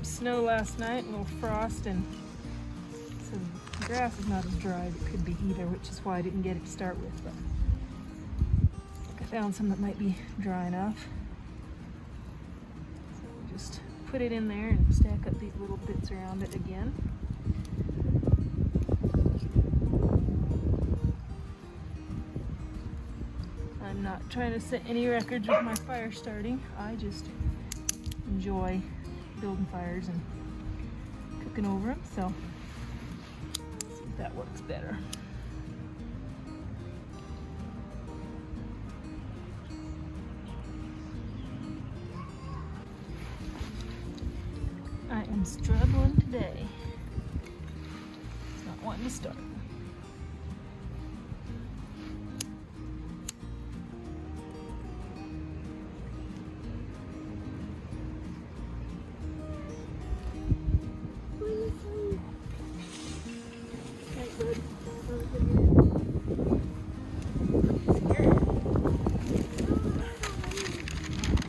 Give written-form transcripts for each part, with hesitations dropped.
some snow last night, a little frost, and so the grass is not as dry as it could be either, which is why I didn't get it to start with, but I found some that might be dry enough. So we'll just put it in there and stack up these little bits around it again. I'm not trying to set any records with my fire starting. I just enjoy building fires and cooking over them, so let's see if that works better. I am struggling today. It's not wanting to start.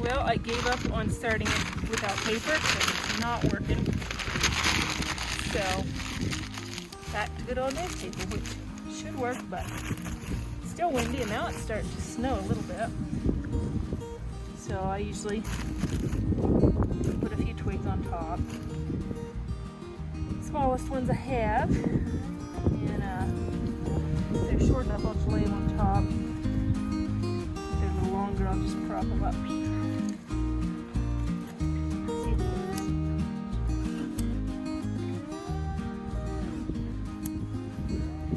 Well, I gave up on starting it without paper because it's not working. So, back to good old newspaper, which should work, but it's still windy, and now it's starting to snow a little bit. So I usually put a few twigs on top. Smallest ones I have, and if they're short enough, I'll just lay them on top. If they're a little longer, I'll just prop them up.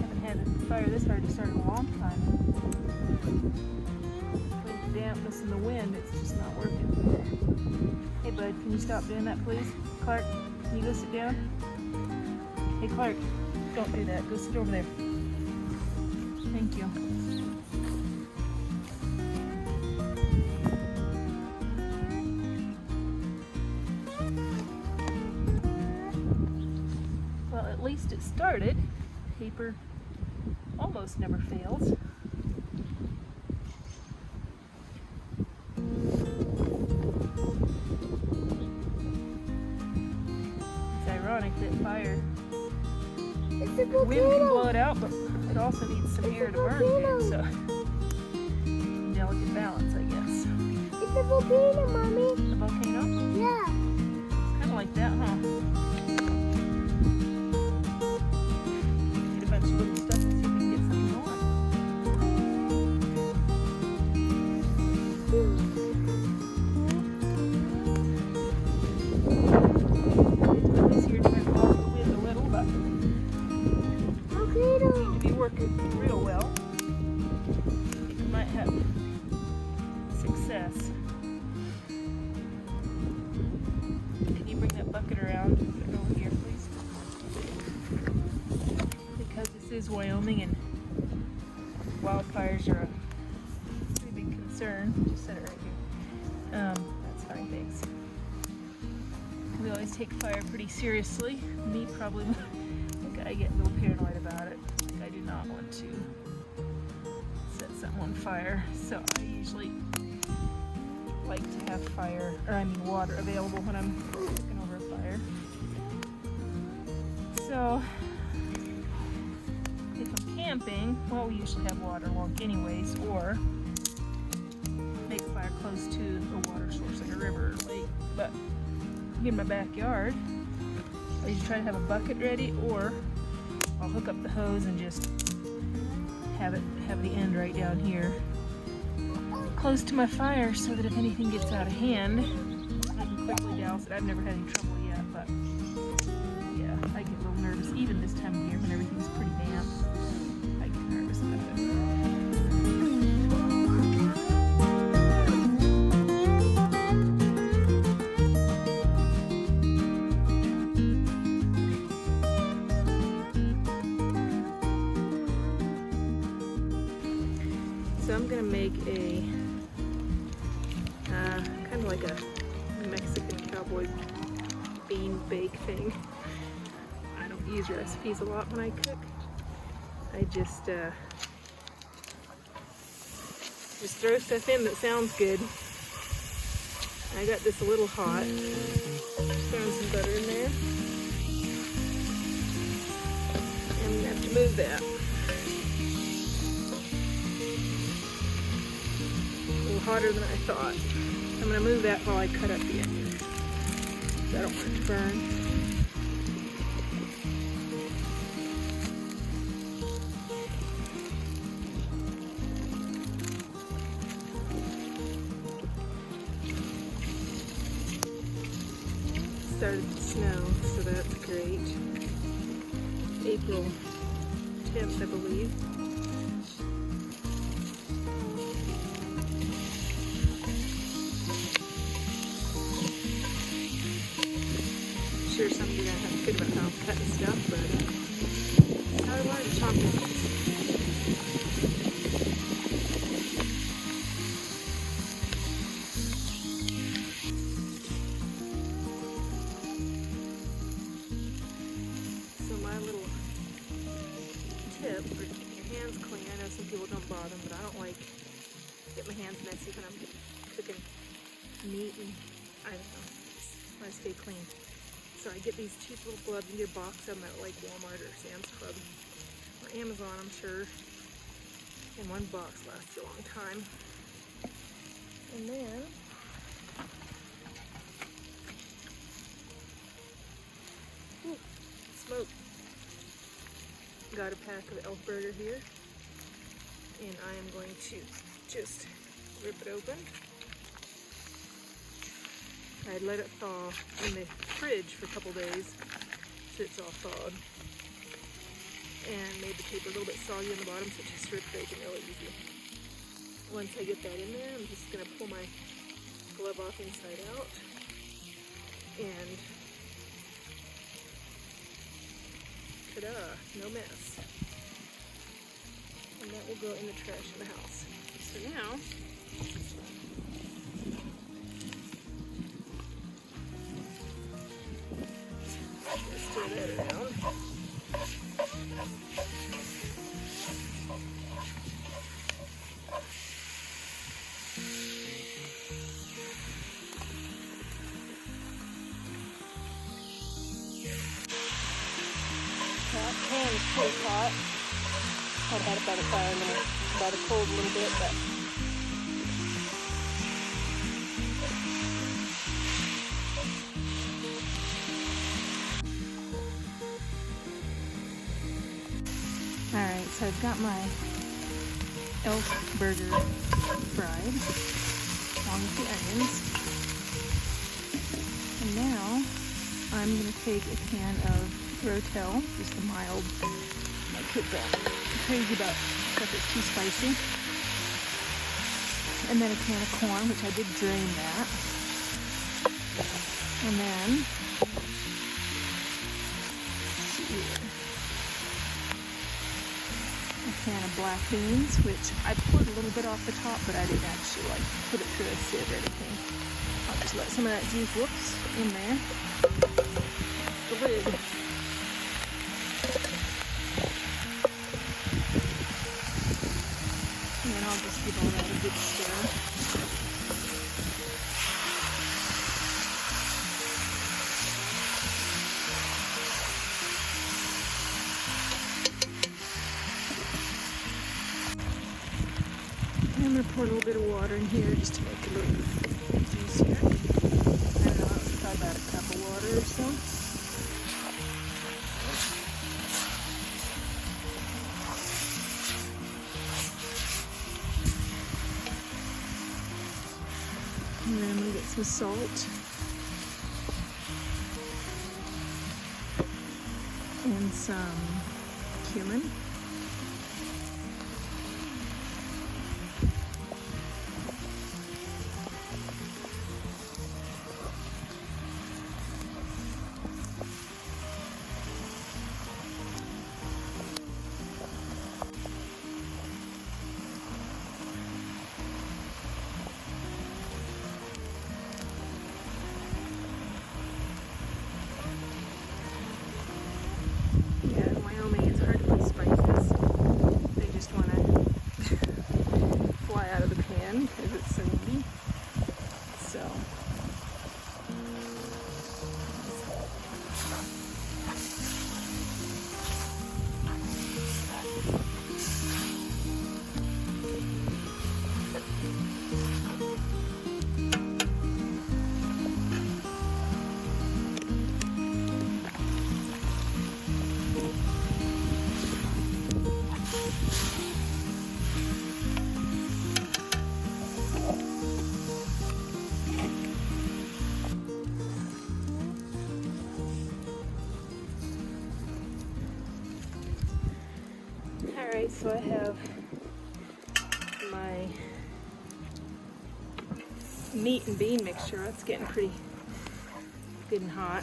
Haven't had a fire this hard to start in a long time. With the dampness and the wind, it's just not working. Hey bud, can you stop doing that, please? Clark, can you go sit down? Hey Clark, don't do that. Go sit over there. Thank you. Well, at least it started. Paper almost never fails. It's ironic that fire wind can blow it out, but it also needs some air to burn good, so delicate balance, I guess. It's a volcano, Mommy. A volcano? Yeah. It's kind of like that, huh? Get a bunch of little stuff and see if we can get something going. This here trying to block the wind a little, but seem to be working real well. I think we might have success. Can you bring that bucket around? Put it over here, please. Because this is Wyoming and wildfires are a pretty big concern. Just set it right here. That's fine, thanks. We always take fire pretty seriously. Me probably. I get a little paranoid about it. I do not want to set something on fire, so I usually like to have water available when I'm cooking over a fire. So if I'm camping, well, we usually have water along anyways, or make a fire close to a water source like a river or lake. But in my backyard, I usually try to have a bucket ready, or I'll hook up the hose and just have the end right down here close to my fire, so that if anything gets out of hand, I can quickly douse it. I've never had any trouble yet, but yeah, I get a little nervous even this time of year when everything's pretty damp. I get nervous about it. So I'm going to make a kind of like a Mexican cowboy bean bake thing. I don't use recipes a lot when I cook. I just throw stuff in that sounds good. I got this a little hot. Throwing some butter in there. And I'm gonna have to move that. A little hotter than I thought. I'm gonna move that while I cut up the onion. I don't want it to burn. Started to snow, so that's great. April 10th, I believe. I'm sure some of you guys have to think about how I'm cutting stuff, but how I learned to chop things. Tip for keeping your hands clean. I know some people don't bother them, but I don't like to get my hands messy when I'm cooking meat, and I don't know, I want to stay clean. So I get these cheap little gloves. You get a box of them at like Walmart or Sam's Club or Amazon, I'm sure. And one box lasts a long time. And then smoke. Got a pack of elk burger here, and I am going to just rip it open. I let it thaw in the fridge for a couple days so it's all thawed, and made the paper a little bit soggy on the bottom so it just ripped open really easy. Once I get that in there, I'm just going to pull my glove off inside out, and ta-da, no mess. And that will go in the trash in the house. So now, let's stir that around. That pan is pretty hot. I've had it by the fire and then by the cold a little bit, but alright, so I've got my elk burger fried along with the onions. And now I'm going to take a can of rotel, just a mild, my kids are crazy about stuff that's too spicy. And then a can of corn, which I did drain that. And then, let's see here, a can of black beans, which I poured a little bit off the top, but I didn't actually like put it through a sieve or anything. I'll just let some of that juice, in there. The lid. And then I'll just give all that a good stir. And I'm going to pour a little bit of water in here just to make it a little juicier. I don't know, it's probably about a cup of water or so. And then I'm going to get some salt and some cumin. Alright, so I have my meat and bean mixture. It's getting pretty good and hot.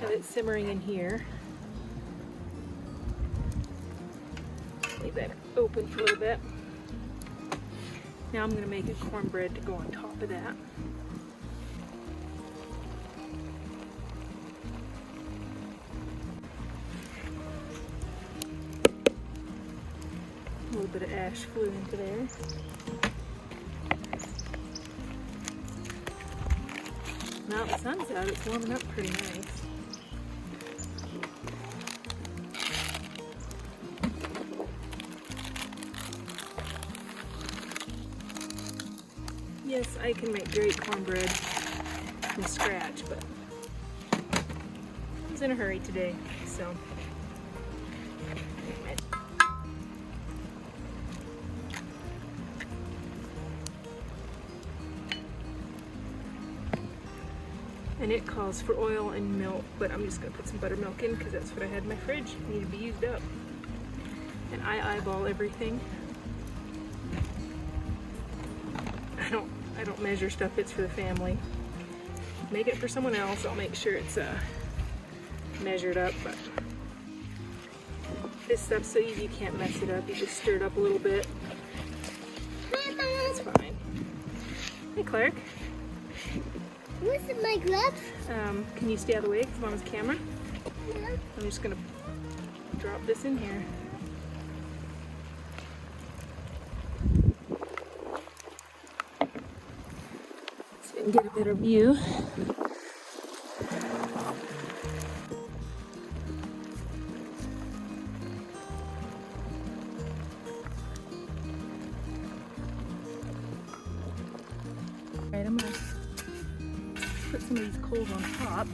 Have it simmering in here. Leave that open for a little bit. Now I'm going to make a cornbread to go on top of that. A little bit of ash flew into there. Now the sun's out, it's warming up pretty nice. Yes, I can make great cornbread from scratch, but I was in a hurry today, so. And it calls for oil and milk, but I'm just gonna put some buttermilk in because that's what I had in my fridge. It needed to be used up. And I eyeball everything. I don't measure stuff, it's for the family. Make it for someone else, I'll make sure it's measured up, but this stuff's so easy you can't mess it up. You just stir it up a little bit. It's fine. Hey Clark. Where's my gloves? Can you stay out of the way because I'm on his camera? Yeah. I'm just gonna drop this in here. So we can get a better view. Alright, I'm gonna put some of these coals on top.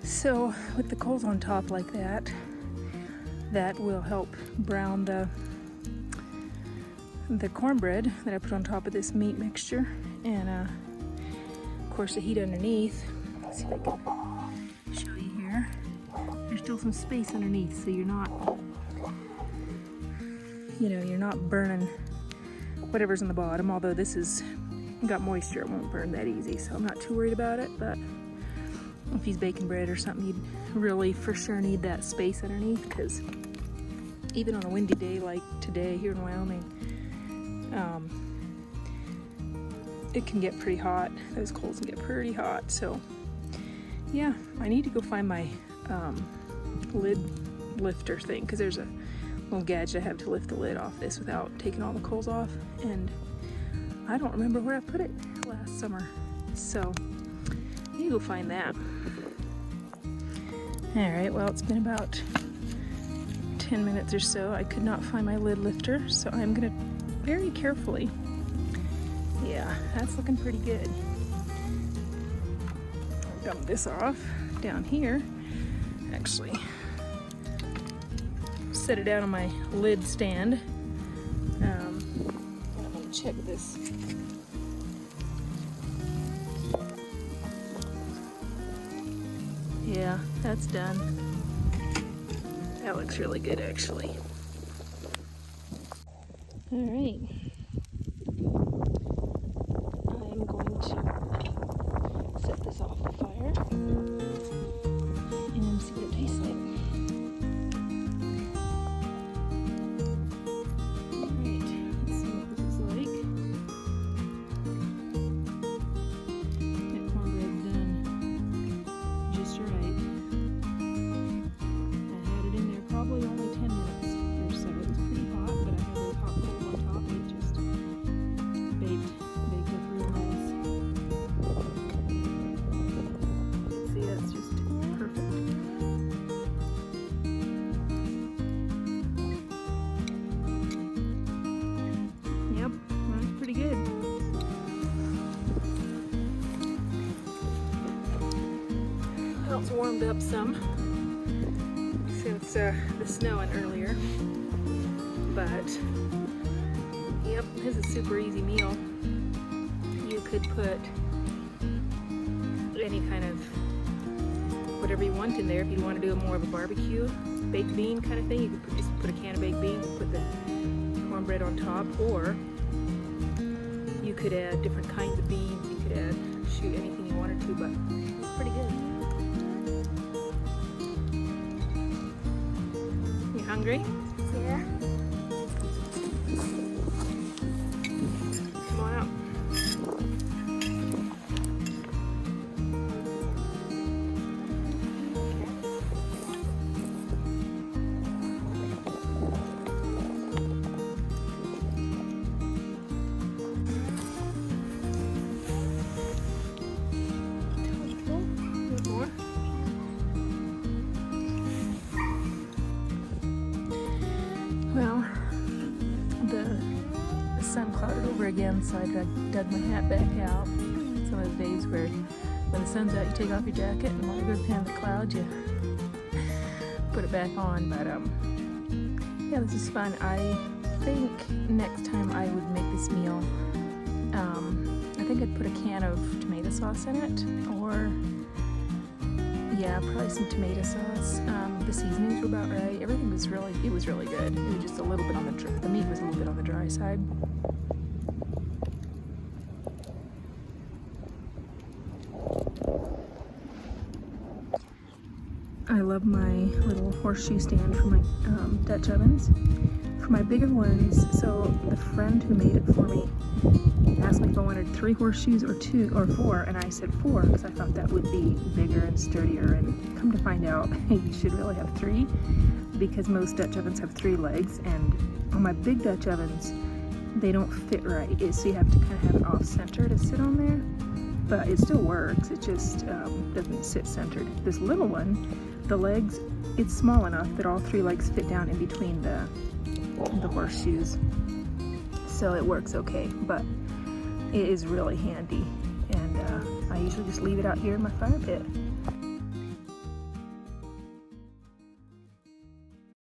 So with the coals on top like that, that will help brown the cornbread that I put on top of this meat mixture. And of course the heat underneath, let's see if I can show you here. There's still some space underneath, so you're not, you're not burning whatever's on the bottom, although this has got moisture, it won't burn that easy, so I'm not too worried about it. But if he's baking bread or something, you'd really for sure need that space underneath, because even on a windy day like today here in Wyoming, it can get pretty hot. Those coals can get pretty hot. So yeah, I need to go find my lid lifter thing, because there's a little gadget I have to lift the lid off this without taking all the coals off, and I don't remember where I put it last summer, so I need to go find that. Alright, well, it's been about 10 minutes or so. I could not find my lid lifter, so I'm gonna very carefully, yeah, that's looking pretty good. Dump this off down here. Actually, set it down on my lid stand. I'm gonna check this. Yeah, that's done. That looks really good, actually. All right. I'm going to set this off the fire and see what it tastes like. All right, let's see what this is like. That cornbread's done just right. I had it in there probably only 10 minutes or so. It was pretty hot, but I had those hot coals on top and it just warmed up some since the snowing earlier. But yep, this is a super easy meal. You could put any kind of whatever you want in there. If you want to do more of a barbecue, baked bean kind of thing, you could just put a can of baked beans, put the cornbread on top, or you could add different kinds of beans. You could add, shoot, anything you wanted to, but it's pretty good. You hungry? Yeah. Come on out. More. Well, the sun clouded over again, so I dug my hat back out. It's one of the days where when the sun's out, you take off your jacket, and when it goes behind the clouds, you put it back on. But yeah, this is fun. I think next time I would make this meal, I think I'd put a can of tomato sauce in it, or yeah, probably some tomato sauce. The seasonings were about right. Everything was really, it was really good. It was just a little bit on the meat was a little bit on the dry side. I love my little horseshoe stand for my Dutch ovens. For my bigger ones, so the friend who made it for me asked me if I wanted 3 horseshoes or 2 or 4, and I said 4 because I thought that would be bigger and sturdier, and come to find out you should really have 3 because most Dutch ovens have 3 legs, and on my big Dutch ovens they don't fit right, so you have to kind of have it off center to sit on there, but it still works, it just doesn't sit centered. This little one, the legs, it's small enough that all 3 legs fit down in between the horseshoes, so it works okay, but it is really handy, and I usually just leave it out here in my fire pit.